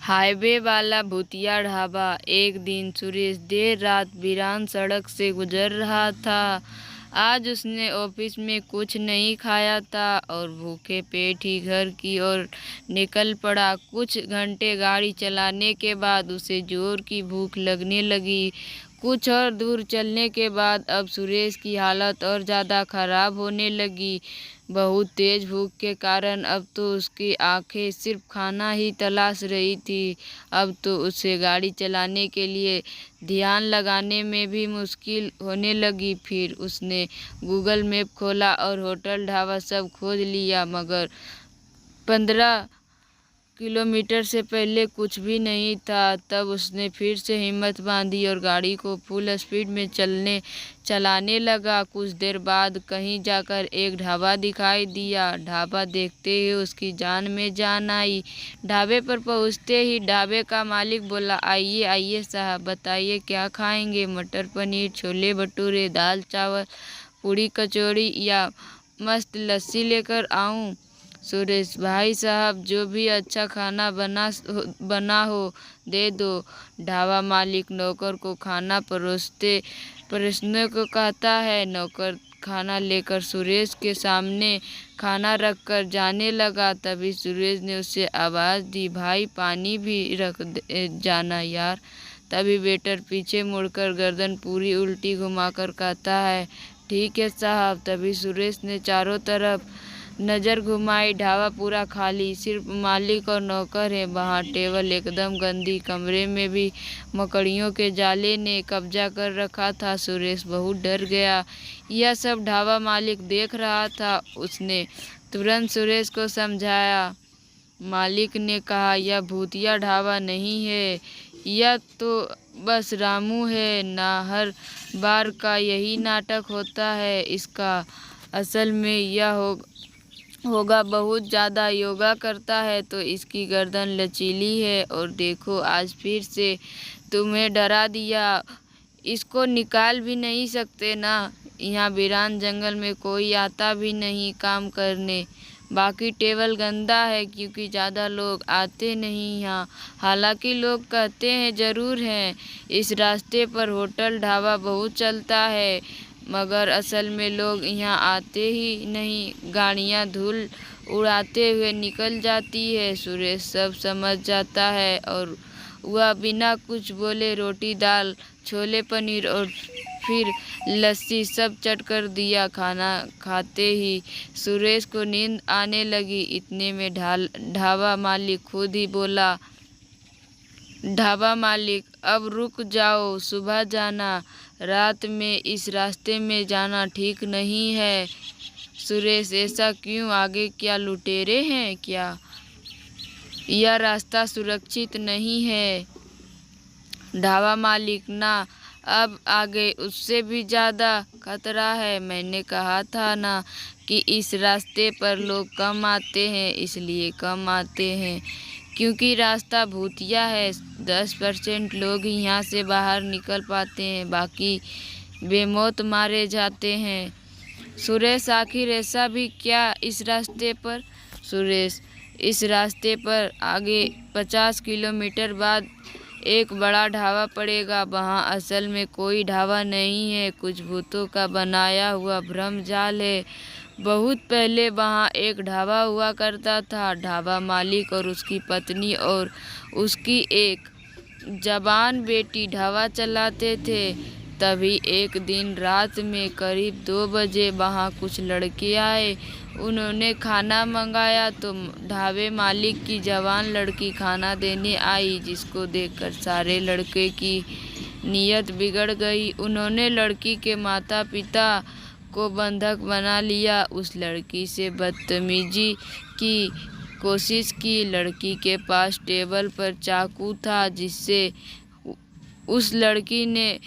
Highway वाला भूतिया ढाबा। एक दिन सुरेश देर रात वीरान सड़क से गुजर रहा था। आज उसने ऑफिस में कुछ नहीं खाया था और भूखे पेट ही घर की ओर निकल पड़ा। कुछ घंटे गाड़ी चलाने के बाद उसे जोर की भूख लगने लगी। कुछ और दूर चलने के बाद अब सुरेश की हालत और ज़्यादा खराब होने लगी। बहुत तेज भूख के कारण अब तो उसकी आंखें सिर्फ खाना ही तलाश रही थी। अब तो उसे गाड़ी चलाने के लिए ध्यान लगाने में भी मुश्किल होने लगी। फिर उसने गूगल मैप खोला और होटल ढाबा सब खोज लिया, मगर 15 किलोमीटर से पहले कुछ भी नहीं था। तब उसने फिर से हिम्मत बांधी और गाड़ी को फुल स्पीड में चलाने लगा। कुछ देर बाद कहीं जाकर एक ढाबा दिखाई दिया। ढाबा देखते ही उसकी जान में जान आई। ढाबे पर पहुंचते ही ढाबे का मालिक बोला, आइए आइए साहब, बताइए क्या खाएंगे? मटर पनीर, छोले भटूरे, दाल चावल, पूड़ी कचौड़ी या मस्त लस्सी लेकर आऊं? सुरेश, भाई साहब जो भी अच्छा खाना बना हो दे दो। ढाबा मालिक नौकर को खाना परोसने को कहता है। नौकर खाना लेकर सुरेश के सामने खाना रखकर जाने लगा। तभी सुरेश ने उसे आवाज़ दी, भाई पानी भी रख जाना यार। तभी वेटर पीछे मुड़कर गर्दन पूरी उल्टी घुमाकर कहता है, ठीक है साहब। तभी सुरेश ने चारों तरफ नज़र घुमाई। ढाबा पूरा खाली, सिर्फ मालिक और नौकर है वहाँ। टेबल एकदम गंदी, कमरे में भी मकड़ियों के जाले ने कब्जा कर रखा था। सुरेश बहुत डर गया। यह सब ढाबा मालिक देख रहा था। उसने तुरंत सुरेश को समझाया। मालिक ने कहा, यह भूतिया ढाबा नहीं है, यह तो बस रामू है ना। हर बार का यही नाटक होता है इसका। असल में यह होगा बहुत ज़्यादा योगा करता है तो इसकी गर्दन लचीली है। और देखो आज फिर से तुम्हें डरा दिया। इसको निकाल भी नहीं सकते ना। यहाँ वीरान जंगल में कोई आता भी नहीं काम करने। बाकी टेबल गंदा है क्योंकि ज़्यादा लोग आते नहीं यहाँ। हालांकि लोग कहते हैं ज़रूर हैं इस रास्ते पर होटल ढाबा बहुत चलता है, मगर असल में लोग यहाँ आते ही नहीं। गाड़ियाँ धूल उड़ाते हुए निकल जाती है। सुरेश सब समझ जाता है और वह बिना कुछ बोले रोटी, दाल, छोले पनीर और फिर लस्सी सब चट कर दिया। खाना खाते ही सुरेश को नींद आने लगी। इतने में ढाबा मालिक खुद ही बोला, ढाबा मालिक अब रुक जाओ, सुबह जाना, रात में इस रास्ते में जाना ठीक नहीं है। सुरेश, ऐसा क्यों? आगे क्या लुटेरे हैं क्या? यह रास्ता सुरक्षित नहीं है। ढाबा मालिक, ना, अब आगे उससे भी ज़्यादा खतरा है। मैंने कहा था ना कि इस रास्ते पर लोग कम आते हैं, इसलिए कम आते हैं क्योंकि रास्ता भूतिया है। 10% लोग यहाँ से बाहर निकल पाते हैं, बाकी बेमौत मारे जाते हैं। सुरेश, आखिर ऐसा भी क्या इस रास्ते पर? सुरेश, इस रास्ते पर आगे 50 किलोमीटर बाद एक बड़ा ढाबा पड़ेगा। वहाँ असल में कोई ढाबा नहीं है, कुछ भूतों का बनाया हुआ भ्रम जाल है। बहुत पहले वहाँ एक ढाबा हुआ करता था। ढाबा मालिक और उसकी पत्नी और उसकी एक जवान बेटी ढाबा चलाते थे। तभी एक दिन रात में करीब 2 बजे वहाँ कुछ लड़के आए। उन्होंने खाना मंगाया तो ढाबे मालिक की जवान लड़की खाना देने आई, जिसको देखकर सारे लड़के की नीयत बिगड़ गई। उन्होंने लड़की के माता पिता को बंधक बना लिया, उस लड़की से बदतमीजी की कोशिश की। लड़की के पास टेबल पर चाकू था, जिससे उस लड़की ने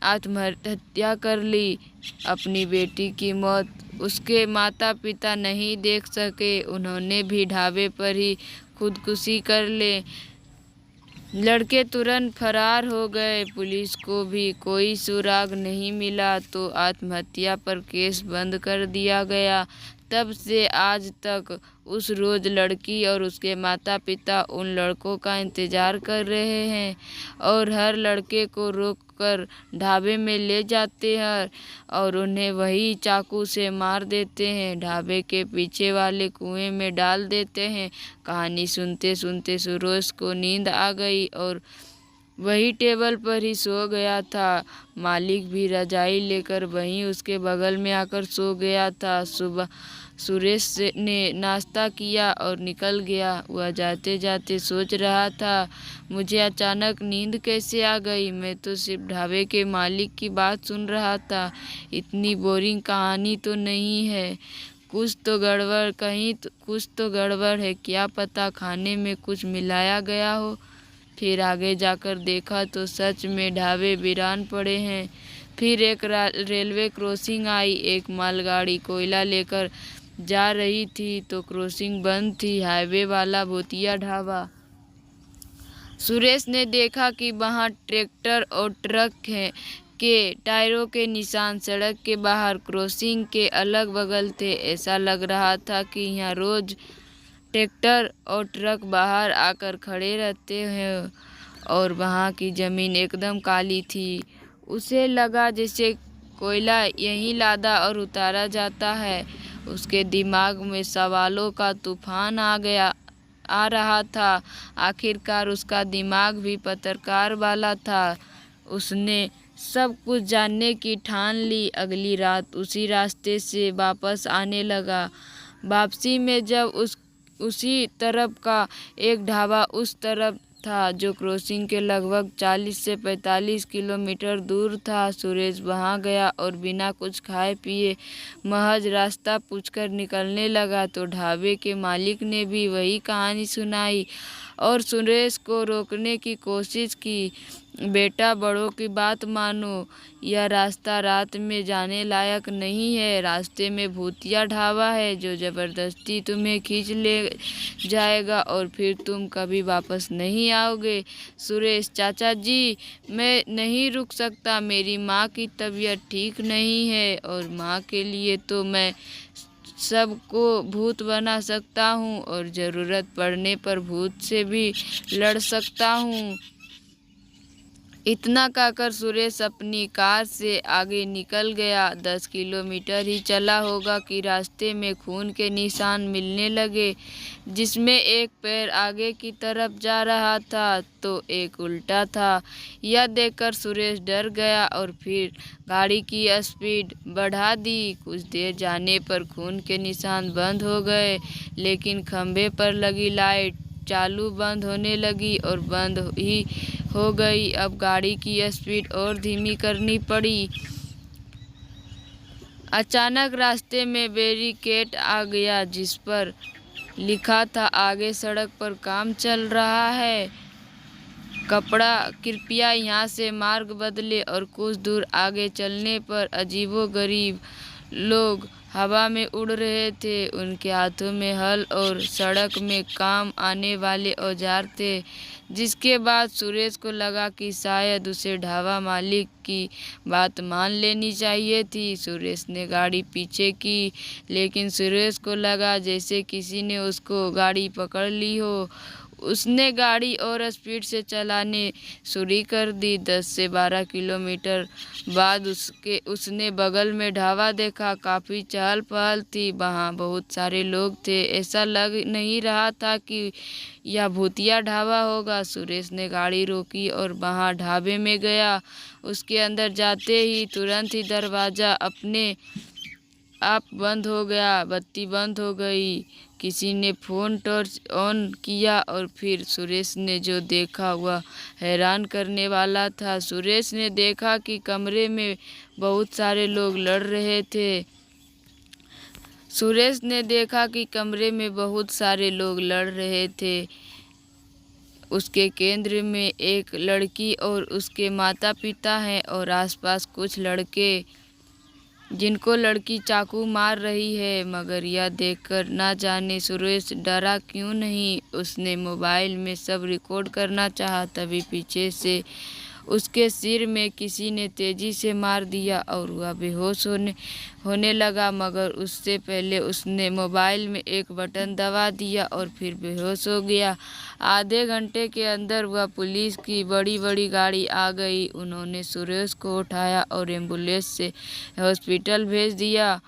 आत्महत्या कर ली। अपनी बेटी की मौत उसके माता पिता नहीं देख सके, उन्होंने भी ढाबे पर ही खुदकुशी कर ले। लड़के तुरंत फरार हो गए। पुलिस को भी कोई सुराग नहीं मिला तो आत्महत्या पर केस बंद कर दिया गया। तब से आज तक उस रोज़ लड़की और उसके माता पिता उन लड़कों का इंतज़ार कर रहे हैं और हर लड़के को रोक कर ढाबे में ले जाते हैं और उन्हें वही चाकू से मार देते हैं, ढाबे के पीछे वाले कुएं में डाल देते हैं। कहानी सुनते सुनते सुरेश को नींद आ गई और वही टेबल पर ही सो गया था। मालिक भी रजाई लेकर वहीं उसके बगल में आकर सो गया था। सुबह सुरेश ने नाश्ता किया और निकल गया। वह जाते जाते सोच रहा था, मुझे अचानक नींद कैसे आ गई? मैं तो सिर्फ ढाबे के मालिक की बात सुन रहा था। इतनी बोरिंग कहानी तो नहीं है, कुछ तो गड़बड़ है। क्या पता खाने में कुछ मिलाया गया हो। फिर आगे जाकर देखा तो सच में ढाबे वीरान पड़े हैं। फिर एक रेलवे क्रॉसिंग आई। एक मालगाड़ी कोयला लेकर जा रही थी तो क्रॉसिंग बंद थी। हाईवे वाला भूतिया ढाबा। सुरेश ने देखा कि वहाँ ट्रैक्टर और ट्रक के टायरों के निशान सड़क के बाहर क्रॉसिंग के अलग बगल थे। ऐसा लग रहा था कि यहाँ रोज ट्रैक्टर और ट्रक बाहर आकर खड़े रहते हैं और वहाँ की ज़मीन एकदम काली थी। उसे लगा जैसे कोयला यहीं लादा और उतारा जाता है। उसके दिमाग में सवालों का तूफान आ रहा था। आखिरकार उसका दिमाग भी पत्रकार वाला था। उसने सब कुछ जानने की ठान ली। अगली रात उसी रास्ते से वापस आने लगा। वापसी में जब उसी तरफ का एक ढाबा उस तरफ था जो क्रॉसिंग के लगभग 40 से 45 किलोमीटर दूर था। सुरेश वहां गया और बिना कुछ खाए पिए महज रास्ता पूछकर निकलने लगा तो ढाबे के मालिक ने भी वही कहानी सुनाई और सुरेश को रोकने की कोशिश की। बेटा, बड़ों की बात मानो, यह रास्ता रात में जाने लायक नहीं है। रास्ते में भूतिया ढाबा है जो ज़बरदस्ती तुम्हें खींच ले जाएगा और फिर तुम कभी वापस नहीं आओगे। सुरेश, चाचा जी, मैं नहीं रुक सकता। मेरी माँ की तबीयत ठीक नहीं है और माँ के लिए तो मैं सबको भूत बना सकता हूँ और ज़रूरत पड़ने पर भूत से भी लड़ सकता हूँ। इतना कहकर सुरेश अपनी कार से आगे निकल गया। 10 किलोमीटर ही चला होगा कि रास्ते में खून के निशान मिलने लगे, जिसमें एक पैर आगे की तरफ जा रहा था तो एक उल्टा था। यह देखकर सुरेश डर गया और फिर गाड़ी की स्पीड बढ़ा दी। कुछ देर जाने पर खून के निशान बंद हो गए, लेकिन खंभे पर लगी लाइट चालू बंद होने लगी और बंद ही हो गई। अब गाड़ी की स्पीड और धीमी करनी पड़ी। अचानक रास्ते में बैरिकेड आ गया जिस पर लिखा था, आगे सड़क पर काम चल रहा है, कृपया यहाँ से मार्ग बदले। और कुछ दूर आगे चलने पर अजीबोगरीब लोग हवा में उड़ रहे थे। उनके हाथों में हल और सड़क में काम आने वाले औजार थे, जिसके बाद सुरेश को लगा कि शायद उसे ढाबा मालिक की बात मान लेनी चाहिए थी। सुरेश ने गाड़ी पीछे की, लेकिन सुरेश को लगा जैसे किसी ने उसको गाड़ी पकड़ ली हो। उसने गाड़ी और स्पीड से चलाने शुरू कर दी। 10 से 12 किलोमीटर बाद उसने बगल में ढाबा देखा। काफ़ी चहल पहल थी, वहाँ बहुत सारे लोग थे। ऐसा लग नहीं रहा था कि यह भूतिया ढाबा होगा। सुरेश ने गाड़ी रोकी और वहाँ ढाबे में गया। उसके अंदर जाते ही तुरंत ही दरवाज़ा अपने आप बंद हो गया, बत्ती बंद हो गई। किसी ने फ़ोन टॉर्च ऑन किया और फिर सुरेश ने जो देखा वह हैरान करने वाला था। सुरेश ने देखा कि कमरे में बहुत सारे लोग लड़ रहे थे। उसके केंद्र में एक लड़की और उसके माता पिता हैं और आसपास कुछ लड़के जिनको लड़की चाकू मार रही है। मगर यह देखकर ना जाने सुरेश डरा क्यों नहीं। उसने मोबाइल में सब रिकॉर्ड करना चाहा। तभी पीछे से उसके सिर में किसी ने तेजी से मार दिया और वह बेहोश होने लगा, मगर उससे पहले उसने मोबाइल में एक बटन दबा दिया और फिर बेहोश हो गया। आधे घंटे के अंदर वह पुलिस की बड़ी गाड़ी आ गई। उन्होंने सुरेश को उठाया और एम्बुलेंस से हॉस्पिटल भेज दिया।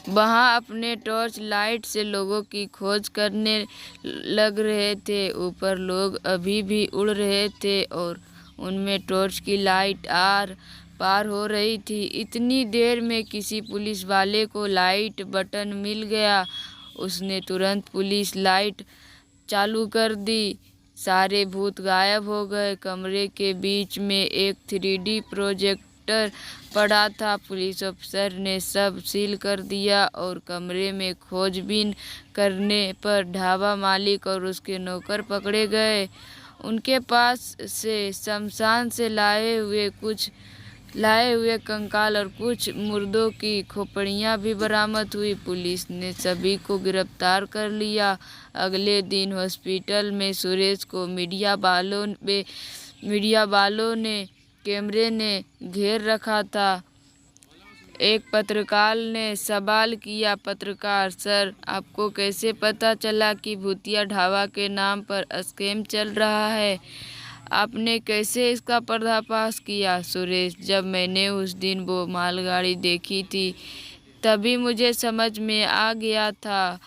वहाँ अपने टॉर्च लाइट से लोगों की खोज करने लग रहे थे। ऊपर लोग अभी भी उड़ रहे थे और उनमें टॉर्च की लाइट आर पार हो रही थी। इतनी देर में किसी पुलिस वाले को लाइट बटन मिल गया। उसने तुरंत पुलिस लाइट चालू कर दी। सारे भूत गायब हो गए। कमरे के बीच में एक 3D प्रोजेक्टर पड़ा था। पुलिस अफसर ने सब सील कर दिया और कमरे में खोजबीन करने पर ढाबा मालिक और उसके नौकर पकड़े गए। उनके पास से शमशान से लाए हुए कंकाल और कुछ मुर्दों की खोपड़ियां भी बरामद हुई। पुलिस ने सभी को गिरफ्तार कर लिया। अगले दिन हॉस्पिटल में सुरेश को मीडिया वालों ने कैमरे ने घेर रखा था। एक पत्रकार ने सवाल किया, पत्रकार सर, आपको कैसे पता चला कि भूतिया ढाबा के नाम पर स्कैम चल रहा है? आपने कैसे इसका पर्दाफाश किया? सुरेश, जब मैंने उस दिन वो मालगाड़ी देखी थी तभी मुझे समझ में आ गया था।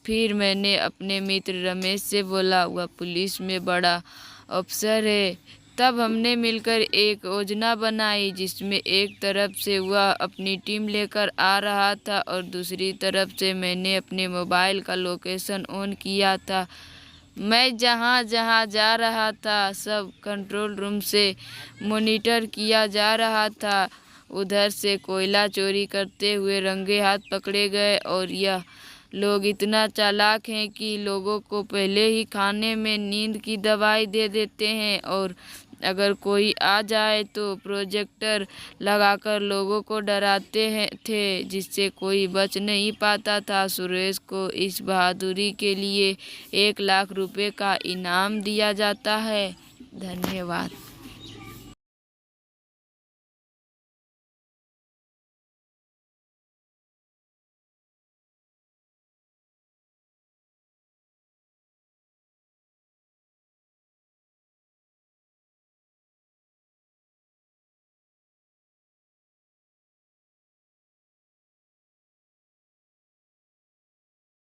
फिर मैंने अपने मित्र रमेश से बोला, वह पुलिस में बड़ा अफसर है। तब हमने मिलकर एक योजना बनाई जिसमें एक तरफ से वह अपनी टीम लेकर आ रहा था और दूसरी तरफ से मैंने अपने मोबाइल का लोकेशन ऑन किया था। मैं जहाँ जहाँ जा रहा था सब कंट्रोल रूम से मॉनिटर किया जा रहा था। उधर से कोयला चोरी करते हुए रंगे हाथ पकड़े गए। और यह लोग इतना चालाक हैं कि लोगों को पहले ही खाने में नींद की दवाई दे देते हैं और अगर कोई आ जाए तो प्रोजेक्टर लगाकर लोगों को डराते थे जिससे कोई बच नहीं पाता था। सुरेश को इस बहादुरी के लिए 1 लाख रुपए का इनाम दिया जाता है। धन्यवाद।